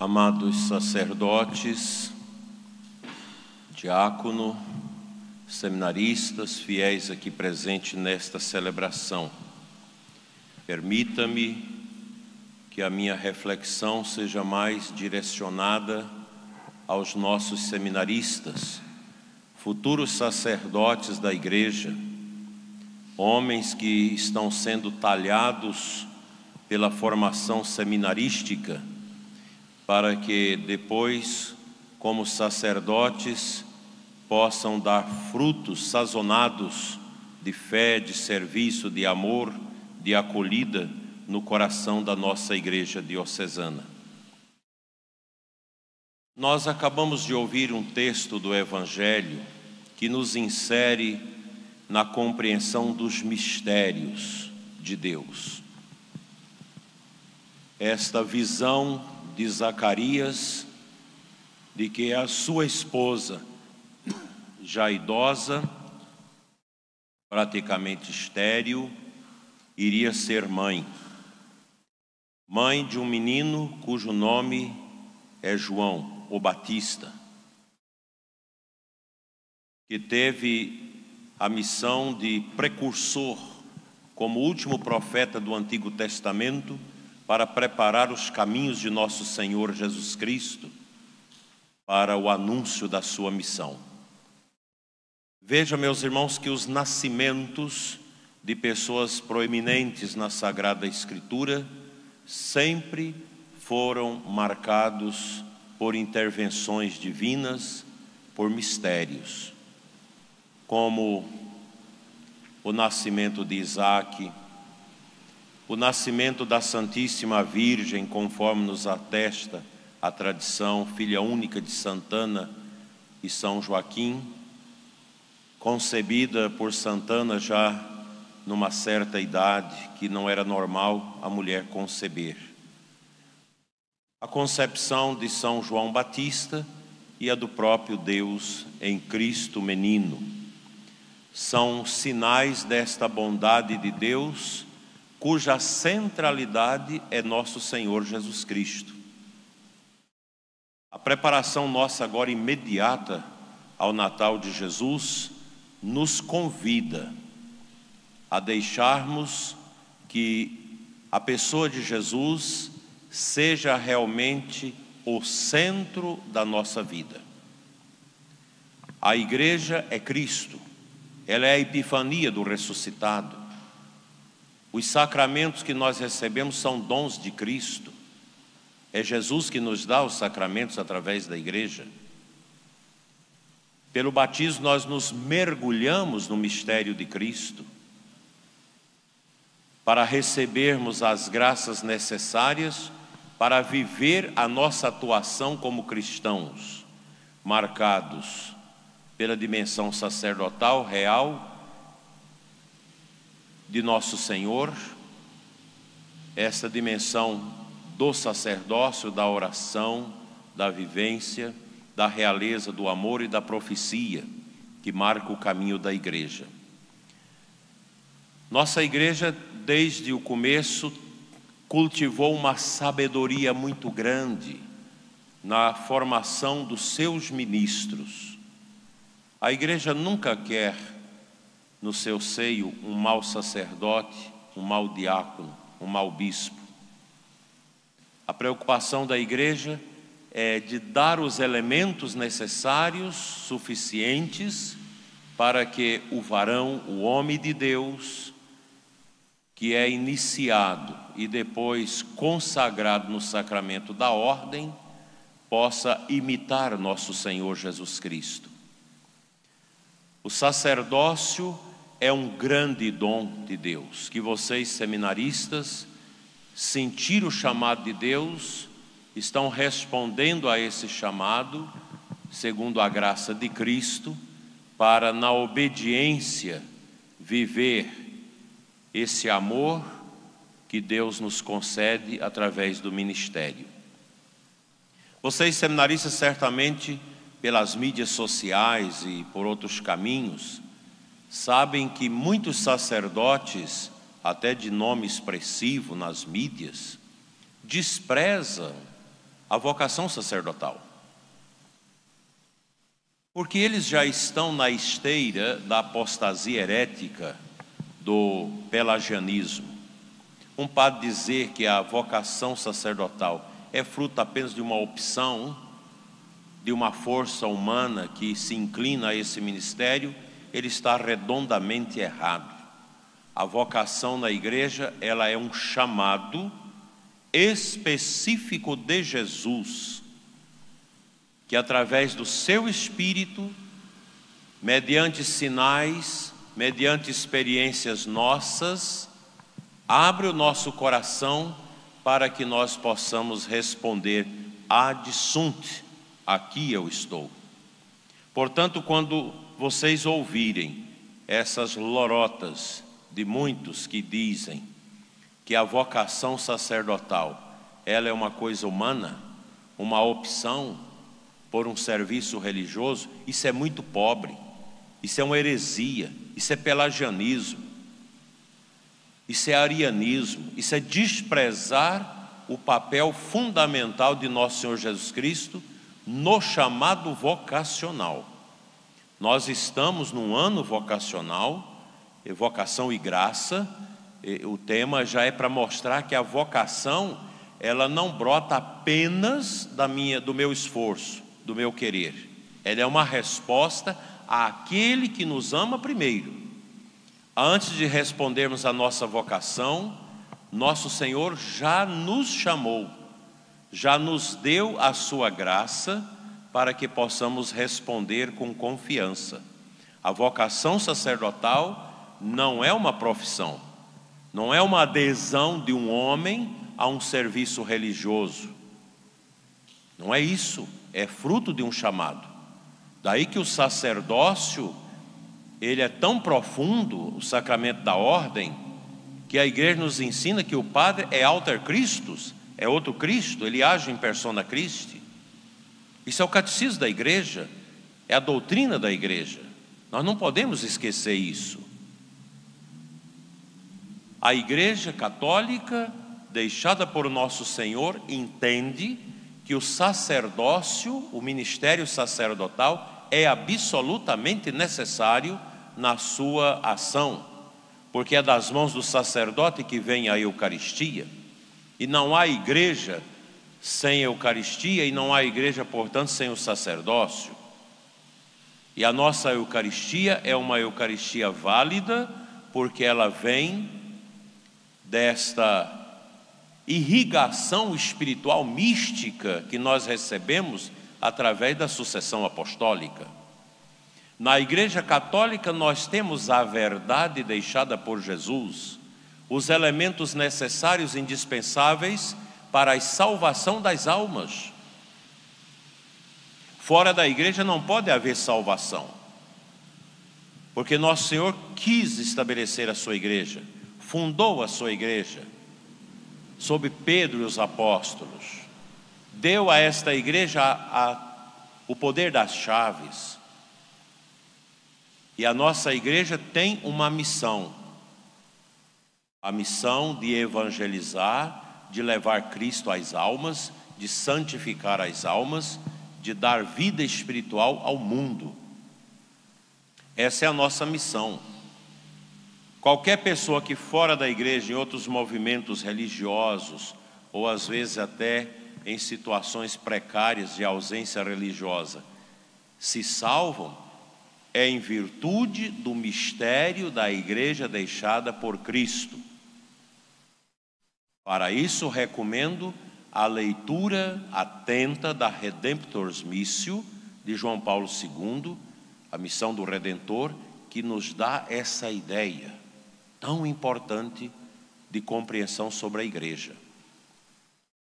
Amados sacerdotes, diácono, seminaristas, fiéis aqui presentes nesta celebração, permita-me que a minha reflexão seja mais direcionada aos nossos seminaristas, futuros sacerdotes da Igreja, homens que estão sendo talhados pela formação seminarística, para que depois, como sacerdotes, possam dar frutos sazonados de fé, de serviço, de amor, de acolhida no coração da nossa Igreja diocesana. Nós acabamos de ouvir um texto do Evangelho que nos insere na compreensão dos mistérios de Deus. Esta visão de Zacarias, de que a sua esposa, já idosa, praticamente estéril, iria ser mãe de um menino cujo nome é João, o Batista, que teve a missão de precursor, como último profeta do Antigo Testamento, para preparar os caminhos de nosso Senhor Jesus Cristo para o anúncio da sua missão. Veja, meus irmãos, que os nascimentos de pessoas proeminentes na Sagrada Escritura sempre foram marcados por intervenções divinas, por mistérios, como o nascimento de Isaac, o nascimento da Santíssima Virgem, conforme nos atesta a tradição, filha única de Santana e São Joaquim, concebida por Santana já numa certa idade, que não era normal a mulher conceber. A concepção de São João Batista e a do próprio Deus em Cristo menino são sinais desta bondade de Deus, cuja centralidade é nosso Senhor Jesus Cristo. A preparação nossa agora imediata ao Natal de Jesus nos convida a deixarmos que a pessoa de Jesus seja realmente o centro da nossa vida. A Igreja é Cristo, ela é a epifania do ressuscitado. Os sacramentos que nós recebemos são dons de Cristo. É Jesus que nos dá os sacramentos através da Igreja. Pelo batismo nós nos mergulhamos no mistério de Cristo para recebermos as graças necessárias para viver a nossa atuação como cristãos, marcados pela dimensão sacerdotal real de nosso Senhor, essa dimensão do sacerdócio, da oração, da vivência, da realeza, do amor e da profecia, que marca o caminho da Igreja. Nossa Igreja, desde o começo, cultivou uma sabedoria muito grande na formação dos seus ministros. A Igreja nunca quer no seu seio um mau sacerdote, um mau diácono, um mau bispo. A preocupação da Igreja é de dar os elementos necessários, suficientes, para que o varão, o homem de Deus, que é iniciado e depois consagrado no sacramento da ordem, possa imitar nosso Senhor Jesus Cristo. O sacerdócio é um grande dom de Deus, que vocês seminaristas sentiram o chamado de Deus, estão respondendo a esse chamado, segundo a graça de Cristo, para na obediência viver esse amor que Deus nos concede através do ministério. Vocês seminaristas certamente, pelas mídias sociais e por outros caminhos, sabem que muitos sacerdotes, até de nome expressivo nas mídias, desprezam a vocação sacerdotal. Porque eles já estão na esteira da apostasia herética do pelagianismo. Um padre dizer que a vocação sacerdotal é fruto apenas de uma opção, de uma força humana que se inclina a esse ministério, ele está redondamente errado. A vocação na igreja, ela é um chamado específico de Jesus, que através do seu Espírito, mediante sinais, mediante experiências nossas, abre o nosso coração para que nós possamos responder ad sunt, aqui eu estou. Portanto, quando vocês ouvirem essas lorotas de muitos que dizem que a vocação sacerdotal, ela é uma coisa humana, uma opção por um serviço religioso, isso é muito pobre, isso é uma heresia, isso é pelagianismo, isso é arianismo, isso é desprezar o papel fundamental de nosso Senhor Jesus Cristo no chamado vocacional. Nós estamos num ano vocacional, vocação e graça. O tema já é para mostrar que a vocação, ela não brota apenas do meu esforço, do meu querer. Ela é uma resposta àquele que nos ama primeiro. Antes de respondermos à nossa vocação, nosso Senhor já nos chamou, já nos deu a sua graça para que possamos responder com confiança. A vocação sacerdotal não é uma profissão, não é uma adesão de um homem a um serviço religioso. Não é isso, é fruto de um chamado. Daí que o sacerdócio, ele é tão profundo, o sacramento da ordem, que a igreja nos ensina que o padre é alter Christus, é outro Cristo, ele age em persona Christi. Isso é o catecismo da igreja, é a doutrina da igreja. Nós não podemos esquecer isso. A igreja católica, deixada por nosso Senhor, entende que o sacerdócio, o ministério sacerdotal, é absolutamente necessário na sua ação, porque é das mãos do sacerdote que vem a Eucaristia, e não há igreja sem Eucaristia, e não há igreja, portanto, sem o sacerdócio. E a nossa Eucaristia é uma Eucaristia válida, porque ela vem desta irrigação espiritual mística que nós recebemos através da sucessão apostólica. Na Igreja Católica nós temos a verdade deixada por Jesus, os elementos necessários e indispensáveis para a salvação das almas. Fora da igreja não pode haver salvação, porque nosso Senhor quis estabelecer a sua igreja, fundou a sua igreja, sob Pedro e os apóstolos, deu a esta igreja o poder das chaves. E a nossa igreja tem uma missão, a missão de evangelizar, de levar Cristo às almas, de santificar as almas, de dar vida espiritual ao mundo. Essa é a nossa missão. Qualquer pessoa que fora da igreja, em outros movimentos religiosos, ou às vezes até em situações precárias de ausência religiosa, se salvam, é em virtude do mistério da igreja deixada por Cristo. Para isso, recomendo a leitura atenta da Redemptors Missio, de João Paulo II, a missão do Redentor, que nos dá essa ideia tão importante de compreensão sobre a igreja.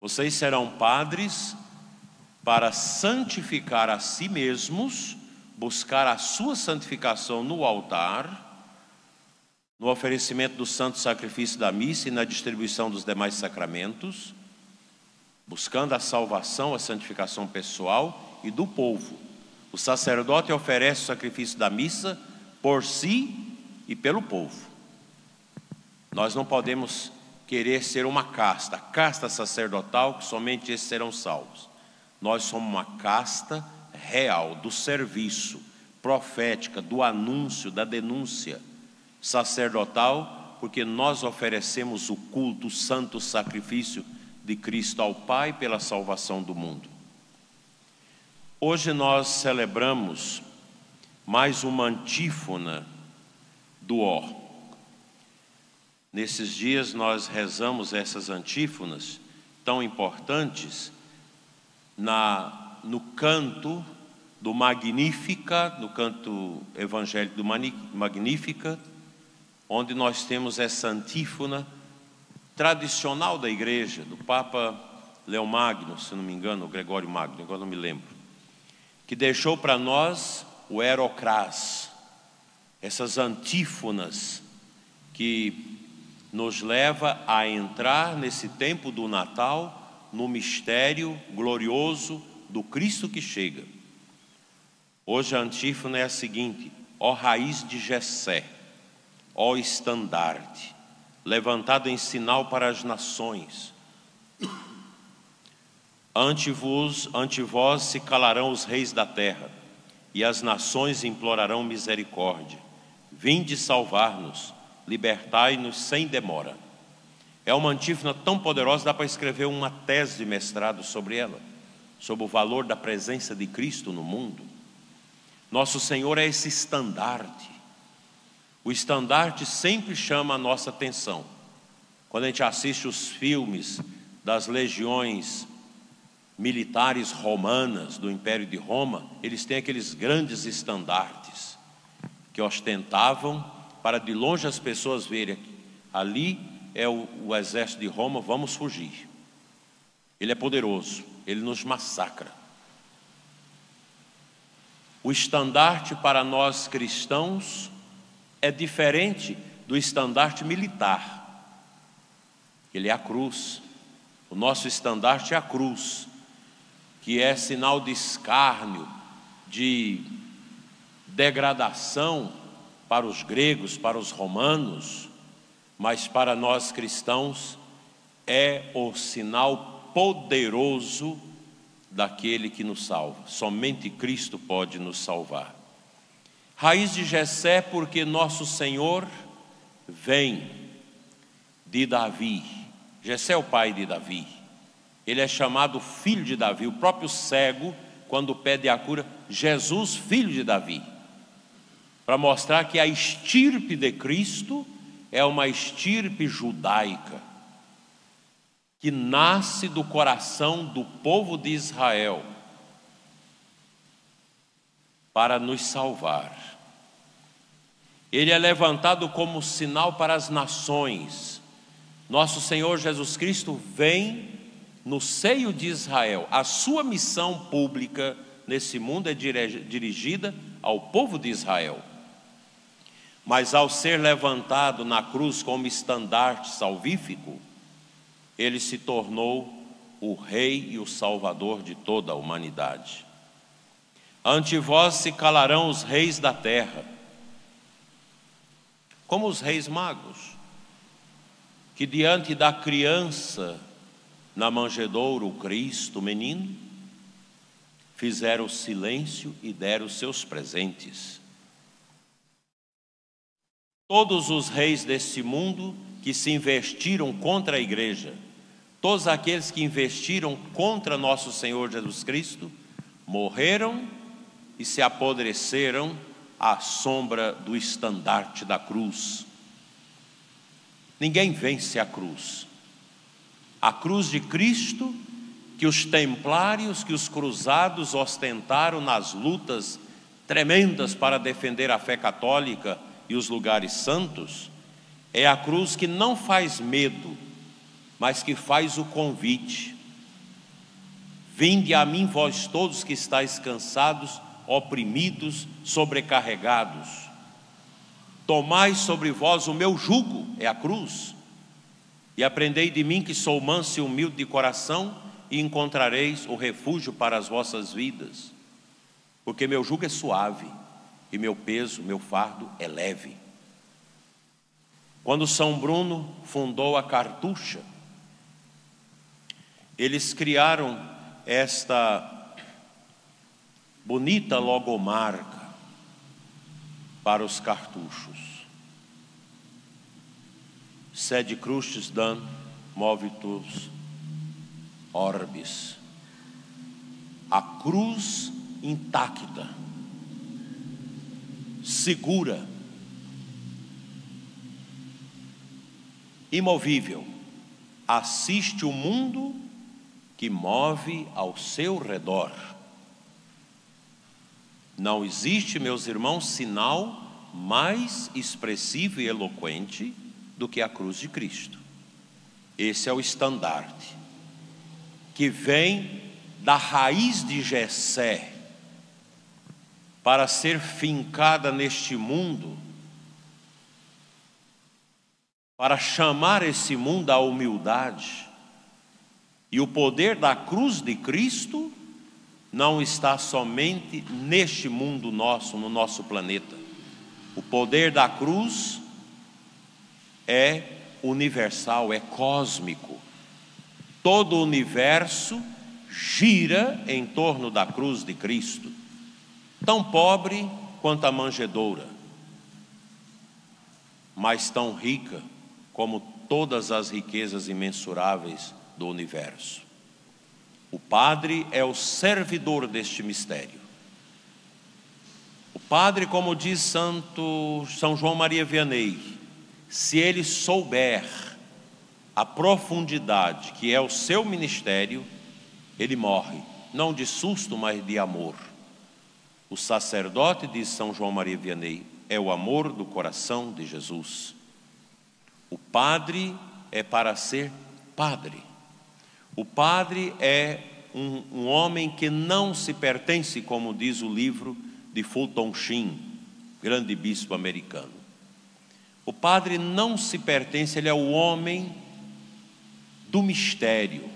Vocês serão padres para santificar a si mesmos, buscar a sua santificação no altar, no oferecimento do santo sacrifício da missa e na distribuição dos demais sacramentos, buscando a salvação, a santificação pessoal e do povo. O sacerdote oferece o sacrifício da missa por si e pelo povo. Nós não podemos querer ser uma casta, a casta sacerdotal, que somente esses serão salvos. Nós somos uma casta real, do serviço, profética, do anúncio, da denúncia sacerdotal, porque nós oferecemos o culto, o santo sacrifício de Cristo ao Pai pela salvação do mundo. Hoje nós celebramos mais uma antífona do Ó. Nesses dias nós rezamos essas antífonas tão importantes no canto do Magnífica, no canto evangélico do Magnífica, onde nós temos essa antífona tradicional da igreja, do Papa Leão Magno, se não me engano, o Gregório Magno, agora não me lembro, que deixou para nós o Aerocrás, essas antífonas que nos leva a entrar nesse tempo do Natal, no mistério glorioso do Cristo que chega. Hoje a antífona é a seguinte: ó raiz de Jessé, ó estandarte, levantado em sinal para as nações, ante vós se calarão os reis da terra, e as nações implorarão misericórdia. Vinde salvar-nos, libertai-nos sem demora. É uma antífona tão poderosa, dá para escrever uma tese de mestrado sobre ela, sobre o valor da presença de Cristo no mundo. Nosso Senhor é esse estandarte. O estandarte sempre chama a nossa atenção. Quando a gente assiste os filmes das legiões militares romanas do Império de Roma, eles têm aqueles grandes estandartes que ostentavam para de longe as pessoas verem: ali é o exército de Roma, vamos fugir. Ele é poderoso, ele nos massacra. O estandarte para nós cristãos é diferente do estandarte militar. Ele é a cruz. O nosso estandarte é a cruz, que é sinal de escárnio, de degradação para os gregos, para os romanos, mas para nós cristãos é o sinal poderoso daquele que nos salva. Somente Cristo pode nos salvar. Raiz de Jessé, porque nosso Senhor vem de Davi. Jessé é o pai de Davi. Ele é chamado filho de Davi. O próprio cego, quando pede a cura, Jesus, filho de Davi, para mostrar que a estirpe de Cristo é uma estirpe judaica, que nasce do coração do povo de Israel, para nos salvar. Ele é levantado como sinal para as nações. Nosso Senhor Jesus Cristo vem no seio de Israel. A sua missão pública nesse mundo é dirigida ao povo de Israel. Mas ao ser levantado na cruz como estandarte salvífico, ele se tornou o Rei e o Salvador de toda a humanidade. Ante vós se calarão os reis da terra, como os reis magos, que diante da criança na manjedoura, o Cristo, o menino, fizeram silêncio e deram os seus presentes. Todos os reis desse mundo que se investiram contra a igreja, todos aqueles que investiram contra nosso Senhor Jesus Cristo, morreram e se apodreceram à sombra do estandarte da cruz. Ninguém vence a cruz. A cruz de Cristo, que os templários, que os cruzados ostentaram nas lutas tremendas para defender a fé católica e os lugares santos, é a cruz que não faz medo, mas que faz o convite: vinde a mim vós todos que estáis cansados, oprimidos, sobrecarregados, tomai sobre vós o meu jugo, é a cruz, e aprendei de mim que sou manso e humilde de coração, e encontrareis o refúgio para as vossas vidas, porque meu jugo é suave e meu peso, meu fardo é leve. Quando São Bruno fundou a Cartucha, eles criaram esta bonita logomarca para os cartuchos. Sed crucis dam movitus orbis. A cruz intacta, segura, imovível, assiste o mundo que move ao seu redor. Não existe, meus irmãos, sinal mais expressivo e eloquente do que a cruz de Cristo. Esse é o estandarte que vem da raiz de Jessé para ser fincada neste mundo, para chamar esse mundo à humildade. E o poder da cruz de Cristo não está somente neste mundo nosso, no nosso planeta. O poder da cruz é universal, é cósmico. Todo o universo gira em torno da cruz de Cristo, tão pobre quanto a manjedoura, mas tão rica como todas as riquezas imensuráveis do universo. O padre é o servidor deste mistério. O padre, como diz São João Maria Vianney, se ele souber a profundidade que é o seu ministério, ele morre, não de susto, mas de amor. O sacerdote, diz São João Maria Vianney, é o amor do coração de Jesus. O padre é para ser padre. O padre é um homem que não se pertence, como diz o livro de Fulton Sheen, grande bispo americano. O padre não se pertence, ele é o homem do mistério.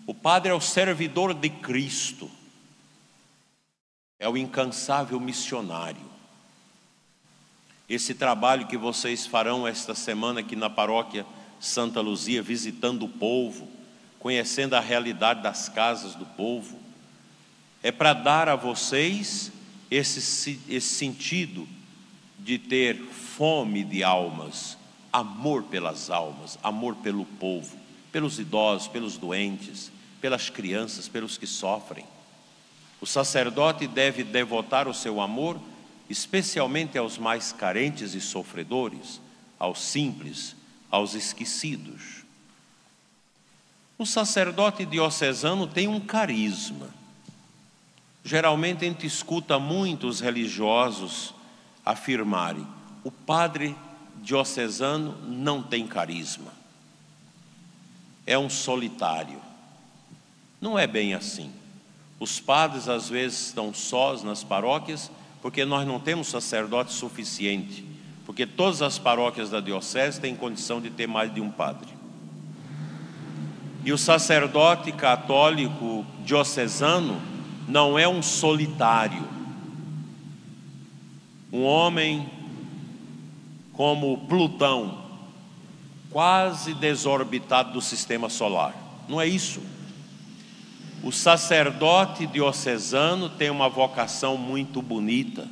O padre é o servidor de Cristo, é o incansável missionário. Esse trabalho que vocês farão esta semana aqui na paróquia Santa Luzia, visitando o povo, conhecendo a realidade das casas do povo, é para dar a vocês esse sentido de ter fome de almas, amor pelas almas, amor pelo povo, pelos idosos, pelos doentes, pelas crianças, pelos que sofrem. O sacerdote deve devotar o seu amor especialmente aos mais carentes e sofredores, aos simples, aos esquecidos. O sacerdote diocesano tem um carisma. Geralmente a gente escuta muitos religiosos afirmarem: o padre diocesano não tem carisma, é um solitário. Não é bem assim. Os padres às vezes estão sós nas paróquias porque nós não temos sacerdote suficiente, porque todas as paróquias da diocese têm condição de ter mais de um padre. E o sacerdote católico diocesano não é um solitário, um homem como Plutão, quase desorbitado do sistema solar. Não é isso. O sacerdote diocesano tem uma vocação muito bonita,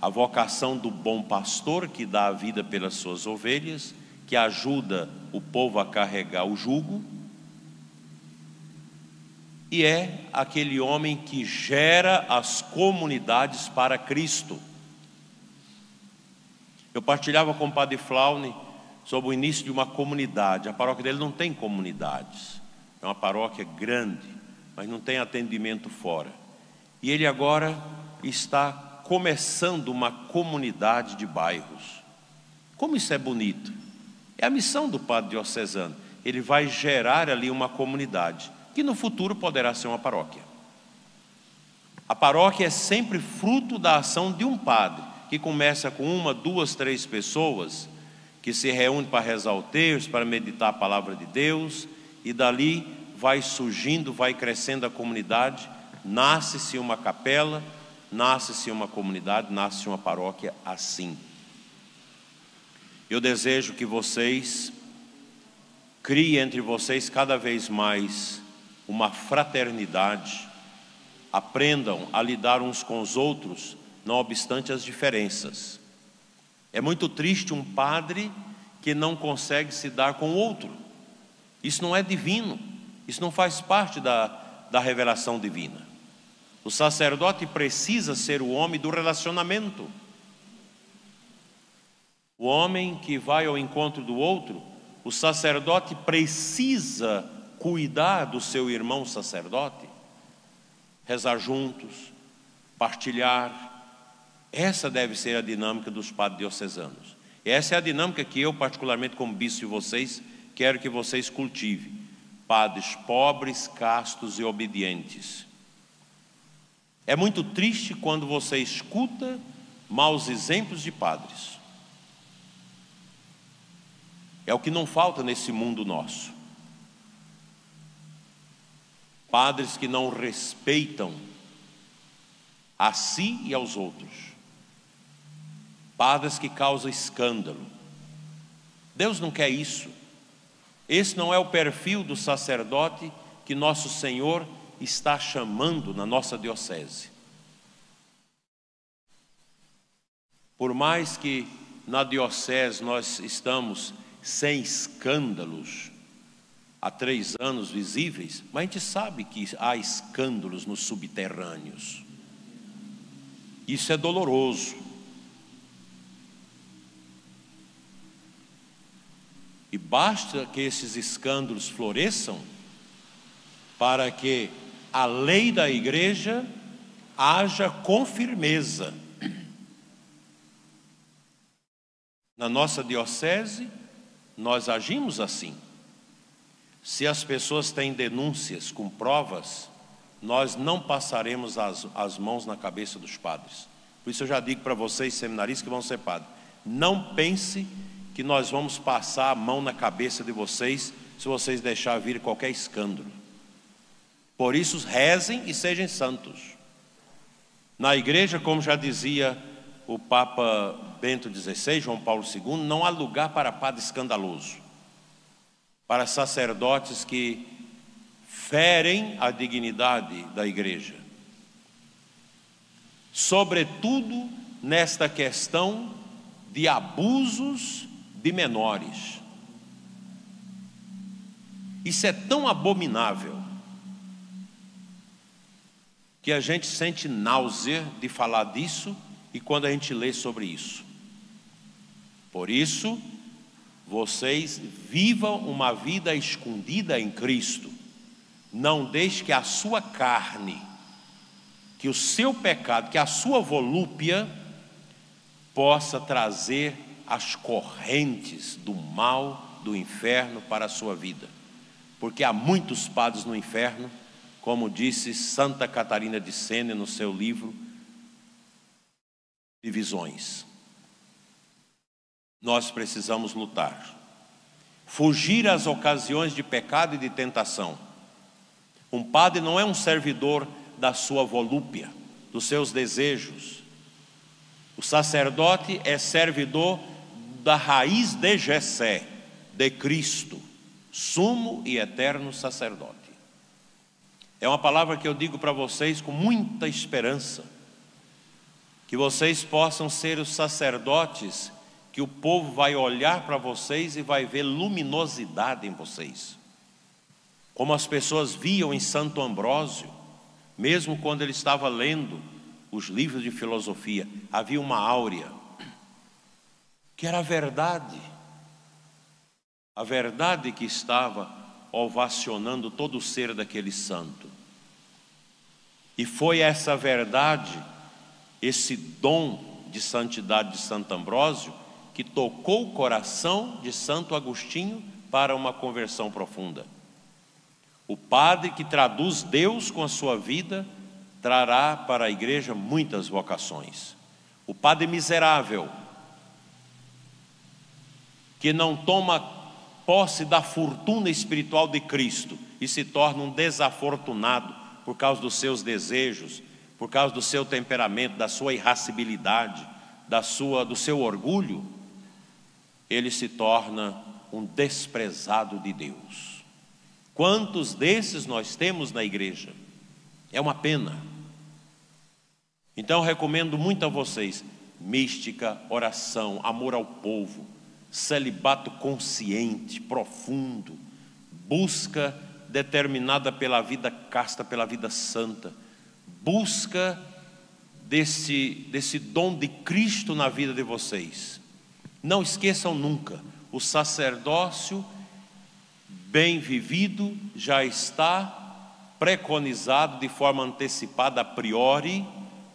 a vocação do bom pastor que dá a vida pelas suas ovelhas, que ajuda o povo a carregar o jugo, e é aquele homem que gera as comunidades para Cristo. Eu partilhava com o padre Flaune sobre o início de uma comunidade. A paróquia dele não tem comunidades, é uma paróquia grande, mas não tem atendimento fora. E ele agora está começando uma comunidade de bairros. Como isso é bonito! É a missão do padre diocesano. Ele vai gerar ali uma comunidade, que no futuro poderá ser uma paróquia. A paróquia é sempre fruto da ação de um padre, que começa com 1, 2, 3 pessoas, que se reúnem para rezar o terço, para meditar a palavra de Deus, e dali vai surgindo, vai crescendo a comunidade, nasce-se uma capela, nasce-se uma comunidade, nasce uma paróquia assim. Eu desejo que vocês criem entre vocês cada vez mais uma fraternidade, aprendam a lidar uns com os outros, não obstante as diferenças. É muito triste um padre que não consegue se dar com o outro. Isso não é divino, isso não faz parte da revelação divina. O sacerdote precisa ser o homem do relacionamento. O homem que vai ao encontro do outro, o sacerdote precisa cuidar do seu irmão sacerdote, rezar juntos, partilhar. Essa deve ser a dinâmica dos padres diocesanos. Essa é a dinâmica que eu, particularmente como bispo de vocês, quero que vocês cultivem. Padres pobres, castos e obedientes. É muito triste quando você escuta maus exemplos de padres. É o que não falta nesse mundo nosso. Padres que não respeitam a si e aos outros. Padres que causam escândalo. Deus não quer isso. Esse não é o perfil do sacerdote que nosso Senhor está chamando na nossa diocese. Por mais que na diocese nós estamos sem escândalos há 3 anos visíveis, mas a gente sabe que há escândalos nos subterrâneos. Isso é doloroso. E basta que esses escândalos floresçam para que a lei da igreja haja com firmeza. Na nossa diocese, nós agimos assim. Se as pessoas têm denúncias com provas, nós não passaremos as mãos na cabeça dos padres. Por isso eu já digo para vocês, seminaristas que vão ser padres, não pense que nós vamos passar a mão na cabeça de vocês se vocês deixar vir qualquer escândalo. Por isso rezem e sejam santos. Na igreja, como já dizia o Papa Bento XVI, João Paulo II, não há lugar para padre escandaloso, para sacerdotes que ferem a dignidade da igreja. Sobretudo nesta questão de abusos de menores. Isso é tão abominável que a gente sente náusea de falar disso e quando a gente lê sobre isso. Por isso, vocês vivam uma vida escondida em Cristo. Não deixe que a sua carne, que o seu pecado, que a sua volúpia possa trazer as correntes do mal, do inferno para a sua vida. Porque há muitos padres no inferno, como disse Santa Catarina de Sena no seu livro de Visões. Nós precisamos lutar, fugir às ocasiões de pecado e de tentação. Um padre não é um servidor da sua volúpia, dos seus desejos. O sacerdote é servidor da raiz de Jessé, de Cristo, sumo e eterno sacerdote. É uma palavra que eu digo para vocês com muita esperança, que vocês possam ser os sacerdotes que o povo vai olhar para vocês e vai ver luminosidade em vocês. Como as pessoas viam em Santo Ambrósio, mesmo quando ele estava lendo os livros de filosofia, havia uma áurea, que era a verdade que estava ovacionando todo o ser daquele santo. E foi essa verdade, esse dom de santidade de Santo Ambrósio, que tocou o coração de Santo Agostinho para uma conversão profunda. O padre que traduz Deus com a sua vida trará para a igreja muitas vocações. O padre miserável, que não toma posse da fortuna espiritual de Cristo e se torna um desafortunado por causa dos seus desejos, por causa do seu temperamento, da sua irascibilidade, do seu orgulho. ele se torna um desprezado de Deus. Quantos desses nós temos na igreja? É uma pena. Então recomendo muito a vocês: mística, oração, amor ao povo, celibato consciente, profundo, busca determinada pela vida casta, pela vida santa, busca desse dom de Cristo na vida de vocês. Não esqueçam nunca, o sacerdócio bem vivido já está preconizado de forma antecipada a priori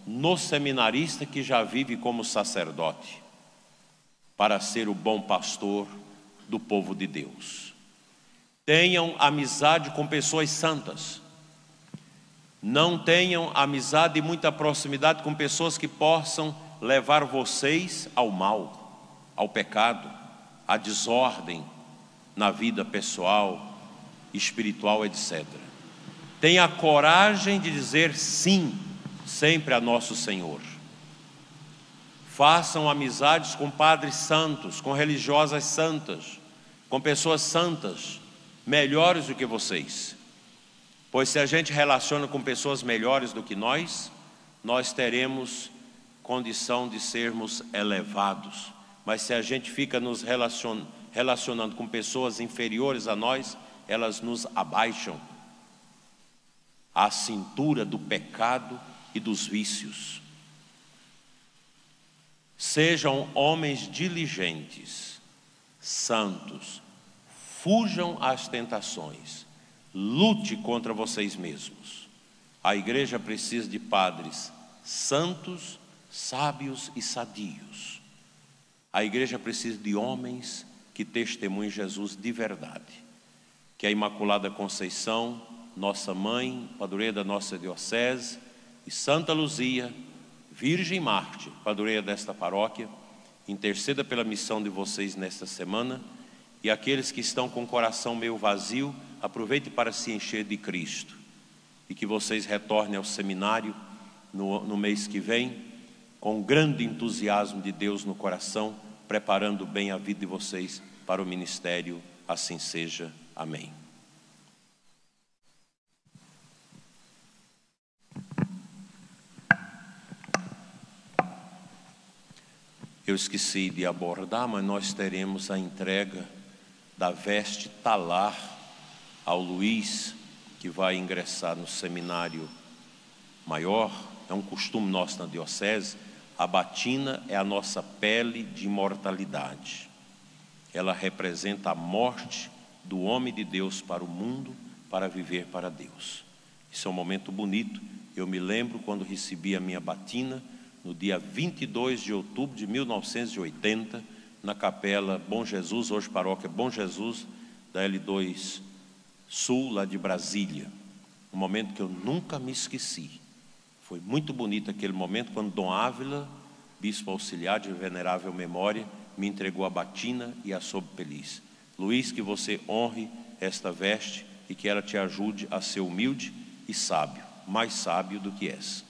no seminarista que já vive como sacerdote, para ser o bom pastor do povo de Deus. Tenham amizade com pessoas santas. Não tenham amizade e muita proximidade com pessoas que possam levar vocês ao mal, ao pecado, à desordem na vida pessoal, espiritual, etc. Tenha a coragem de dizer sim sempre a nosso Senhor. Façam amizades com padres santos, com religiosas santas, com pessoas santas, melhores do que vocês. Pois se a gente relaciona com pessoas melhores do que nós teremos condição de sermos elevados. Mas se a gente fica nos relacionando com pessoas inferiores a nós, elas nos abaixam à cintura do pecado e dos vícios. Sejam homens diligentes, santos, fujam às tentações, lute contra vocês mesmos. A igreja precisa de padres santos, sábios e sadios. A igreja precisa de homens que testemunhem Jesus de verdade. Que a Imaculada Conceição, nossa mãe, padroeira da nossa diocese, e Santa Luzia, Virgem Mártir, padroeira desta paróquia, interceda pela missão de vocês nesta semana. E aqueles que estão com o coração meio vazio, aproveite para se encher de Cristo. E que vocês retornem ao seminário no mês que vem, com grande entusiasmo de Deus no coração, preparando bem a vida de vocês para o ministério. Assim seja. Amém. Eu esqueci de abordar, mas nós teremos a entrega da veste talar ao Luiz, que vai ingressar no seminário maior. É um costume nosso na diocese. A batina é a nossa pele de imortalidade. Ela representa a morte do homem de Deus para o mundo, para viver para Deus. Isso é um momento bonito. Eu me lembro quando recebi a minha batina, no dia 22 de outubro de 1980, na capela Bom Jesus, hoje paróquia Bom Jesus, da L2 Sul, lá de Brasília. Um momento que eu nunca me esqueci. Foi muito bonito aquele momento quando Dom Ávila, bispo auxiliar de venerável memória, me entregou a batina e a sobrepeliz. Luiz, que você honre esta veste e que ela te ajude a ser humilde e sábio, mais sábio do que és.